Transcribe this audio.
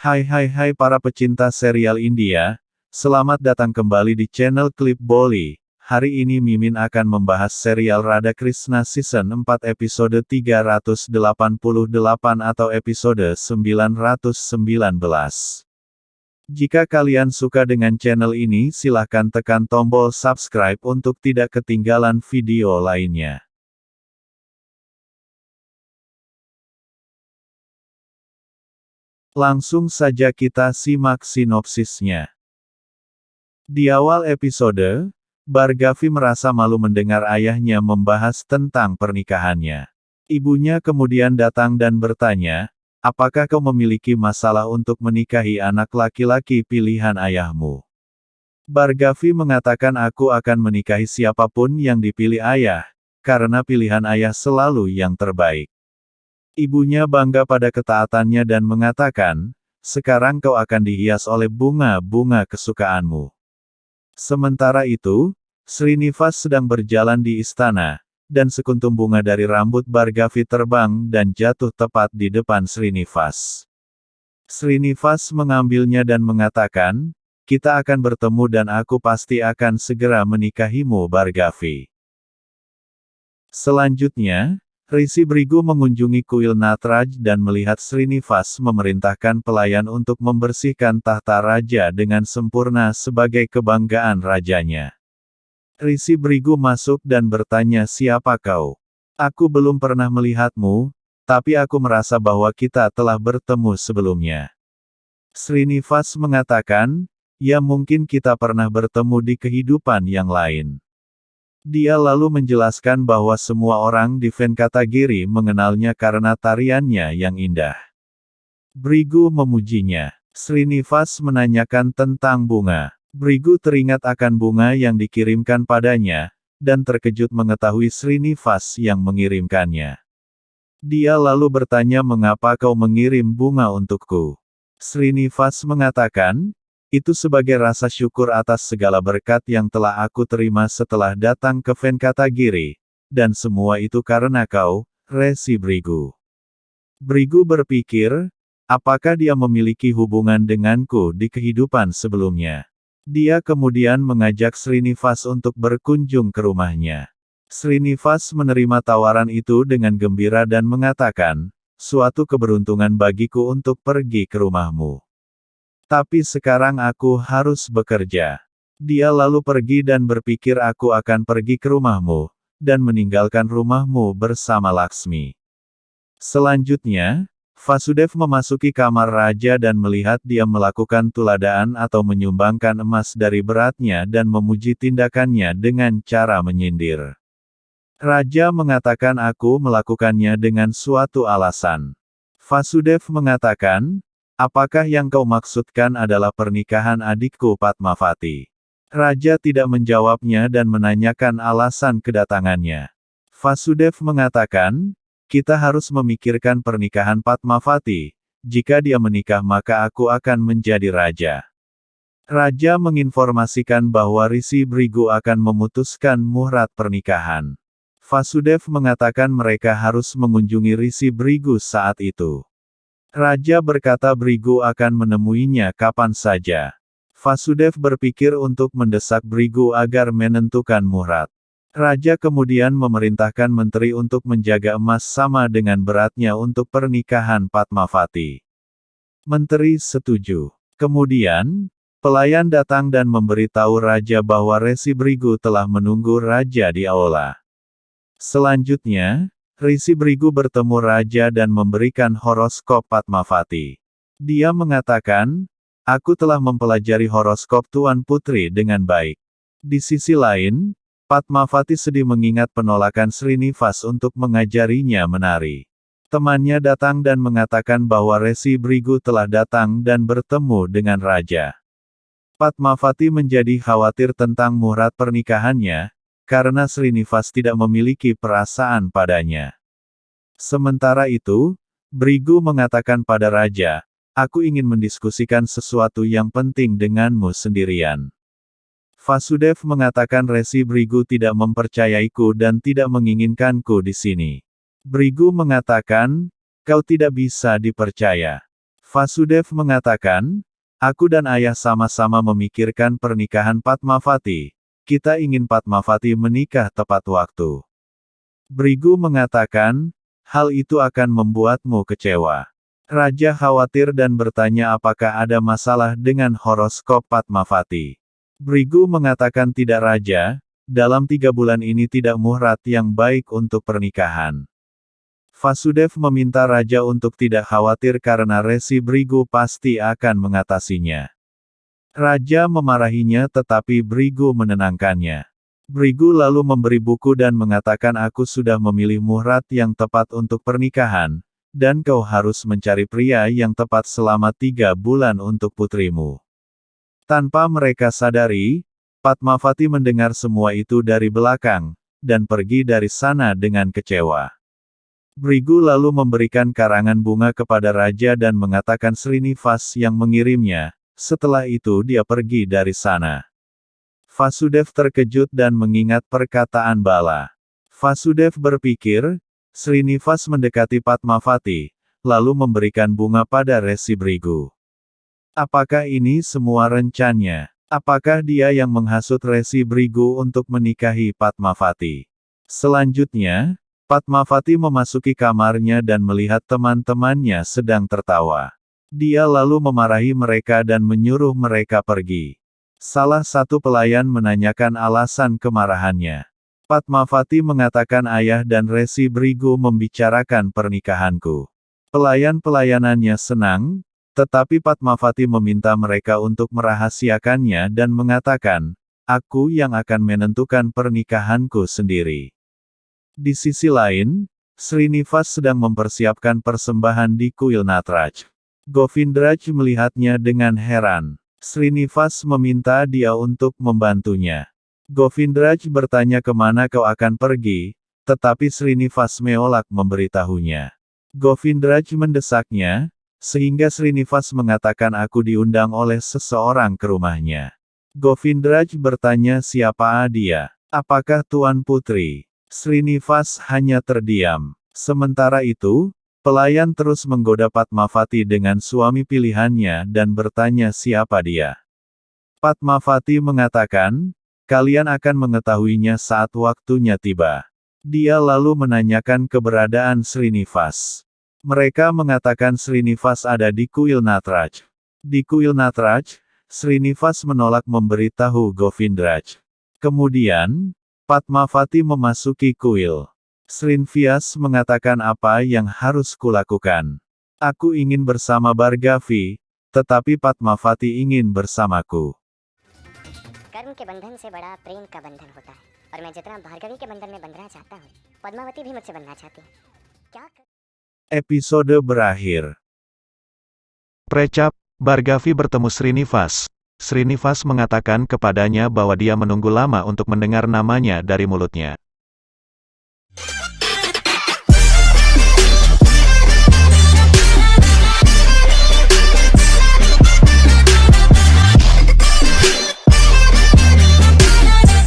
Hai para pecinta serial India, selamat datang kembali di channel Clip Bolly. Hari ini Mimin akan membahas serial Radha Krishna Season 4 episode 388 atau episode 919. Jika kalian suka dengan channel ini silahkan tekan tombol subscribe untuk tidak ketinggalan video lainnya. Langsung saja kita simak sinopsisnya. Di awal episode, Bhargavi merasa malu mendengar ayahnya membahas tentang pernikahannya. Ibunya kemudian datang dan bertanya, apakah kau memiliki masalah untuk menikahi anak laki-laki pilihan ayahmu? Bhargavi mengatakan aku akan menikahi siapapun yang dipilih ayah, karena pilihan ayah selalu yang terbaik. Ibunya bangga pada ketaatannya dan mengatakan, sekarang kau akan dihias oleh bunga-bunga kesukaanmu. Sementara itu, Srinivas sedang berjalan di istana, dan sekuntum bunga dari rambut Bhargavi terbang dan jatuh tepat di depan Srinivas. Srinivas mengambilnya dan mengatakan, kita akan bertemu dan aku pasti akan segera menikahimu Bhargavi. Selanjutnya, Rishi Brigu mengunjungi kuil Natraj dan melihat Srinivas memerintahkan pelayan untuk membersihkan tahta raja dengan sempurna sebagai kebanggaan rajanya. Rishi Brigu masuk dan bertanya siapa kau? Aku belum pernah melihatmu, tapi aku merasa bahwa kita telah bertemu sebelumnya. Srinivas mengatakan, ya mungkin kita pernah bertemu di kehidupan yang lain. Dia lalu menjelaskan bahwa semua orang di Venkatagiri mengenalnya karena tariannya yang indah. Brigu memujinya. Srinivas menanyakan tentang bunga. Brigu teringat akan bunga yang dikirimkan padanya, dan terkejut mengetahui Srinivas yang mengirimkannya. Dia lalu bertanya mengapa kau mengirim bunga untukku. Srinivas mengatakan, itu sebagai rasa syukur atas segala berkat yang telah aku terima setelah datang ke Venkatagiri, dan semua itu karena kau, Rishi Brigu. Brigu berpikir, apakah dia memiliki hubungan denganku di kehidupan sebelumnya? Dia kemudian mengajak Srinivas untuk berkunjung ke rumahnya. Srinivas menerima tawaran itu dengan gembira dan mengatakan, suatu keberuntungan bagiku untuk pergi ke rumahmu. Tapi sekarang aku harus bekerja. Dia lalu pergi dan berpikir aku akan pergi ke rumahmu, dan meninggalkan rumahmu bersama Laksmi. Selanjutnya, Vasudev memasuki kamar raja dan melihat dia melakukan tuladaan atau menyumbangkan emas dari beratnya dan memuji tindakannya dengan cara menyindir. Raja mengatakan aku melakukannya dengan suatu alasan. Vasudev mengatakan, apakah yang kau maksudkan adalah pernikahan adikku Padmavati? Raja tidak menjawabnya dan menanyakan alasan kedatangannya. Vasudev mengatakan, kita harus memikirkan pernikahan Padmavati, jika dia menikah maka aku akan menjadi raja. Raja menginformasikan bahwa Rishi Brigu akan memutuskan muhrat pernikahan. Vasudev mengatakan mereka harus mengunjungi Rishi Brigu saat itu. Raja berkata Brigu akan menemuinya kapan saja. Vasudev berpikir untuk mendesak Brigu agar menentukan muhrat. Raja kemudian memerintahkan menteri untuk menjaga emas sama dengan beratnya untuk pernikahan Padmavati. Menteri setuju. Kemudian, pelayan datang dan memberitahu Raja bahwa Rishi Brigu telah menunggu Raja di aula. Selanjutnya, Rishi Brigu bertemu Raja dan memberikan horoskop Padmavati. Dia mengatakan, aku telah mempelajari horoskop Tuan Putri dengan baik. Di sisi lain, Padmavati sedih mengingat penolakan Srinivas untuk mengajarinya menari. Temannya datang dan mengatakan bahwa Rishi Brigu telah datang dan bertemu dengan Raja. Padmavati menjadi khawatir tentang muhrat pernikahannya, karena Srinivas tidak memiliki perasaan padanya. Sementara itu, Brigu mengatakan pada Raja, aku ingin mendiskusikan sesuatu yang penting denganmu sendirian. Vasudev mengatakan Rishi Brigu tidak mempercayaiku dan tidak menginginkanku di sini. Brigu mengatakan, kau tidak bisa dipercaya. Vasudev mengatakan, aku dan ayah sama-sama memikirkan pernikahan Padmavati. Kita ingin Padmavati menikah tepat waktu. Brigu mengatakan, hal itu akan membuatmu kecewa. Raja khawatir dan bertanya apakah ada masalah dengan horoskop Padmavati. Brigu mengatakan tidak raja, dalam 3 bulan ini tidak muhrat yang baik untuk pernikahan. Vasudev meminta raja untuk tidak khawatir karena Resi Brigu pasti akan mengatasinya. Raja memarahinya tetapi Brigu menenangkannya. Brigu lalu memberi buku dan mengatakan aku sudah memilih muhrat yang tepat untuk pernikahan, dan kau harus mencari pria yang tepat selama 3 bulan untuk putrimu. Tanpa mereka sadari, Padmavati mendengar semua itu dari belakang, dan pergi dari sana dengan kecewa. Brigu lalu memberikan karangan bunga kepada raja dan mengatakan Srinivas yang mengirimnya, setelah itu dia pergi dari sana. Vasudev terkejut dan mengingat perkataan Bala. Vasudev berpikir, Srinivas mendekati Padmavati, lalu memberikan bunga pada Resi Brigu. Apakah ini semua rencananya? Apakah dia yang menghasut Resi Brigu untuk menikahi Padmavati? Selanjutnya, Padmavati memasuki kamarnya dan melihat teman-temannya sedang tertawa. Dia lalu memarahi mereka dan menyuruh mereka pergi. Salah satu pelayan menanyakan alasan kemarahannya. Padmavati mengatakan ayah dan Resi Brigu membicarakan pernikahanku. Pelayan-pelayanannya senang, tetapi Padmavati meminta mereka untuk merahasiakannya dan mengatakan, aku yang akan menentukan pernikahanku sendiri. Di sisi lain, Srinivas sedang mempersiapkan persembahan di kuil Natraj. Govindraj melihatnya dengan heran. Srinivas meminta dia untuk membantunya. Govindraj bertanya kemana kau akan pergi, tetapi Srinivas menolak memberitahunya. Govindraj mendesaknya, sehingga Srinivas mengatakan aku diundang oleh seseorang ke rumahnya. Govindraj bertanya siapa dia. Apakah Tuan Putri? Srinivas hanya terdiam. Sementara itu, pelayan terus menggoda Padmavati dengan suami pilihannya dan bertanya siapa dia. Padmavati mengatakan, kalian akan mengetahuinya saat waktunya tiba. Dia lalu menanyakan keberadaan Srinivas. Mereka mengatakan Srinivas ada di kuil Natraj. Di kuil Natraj, Srinivas menolak memberitahu Govindraj. Kemudian, Padmavati memasuki kuil. Srinivas mengatakan apa yang harus kulakukan. Aku ingin bersama Bhargavi, tetapi Padmavati ingin bersamaku. कर्म के बंधन से बड़ा प्रेम का बंधन होता है और मैं जितना भार्गवी के बंधन में बंधना चाहता हूँ, पद्मावती भी मुझसे बंधना चाहती है। क्या Episode berakhir. Precap, Bhargavi bertemu Srinivas. Srinivas mengatakan kepadanya bahwa dia menunggu lama untuk mendengar namanya dari mulutnya.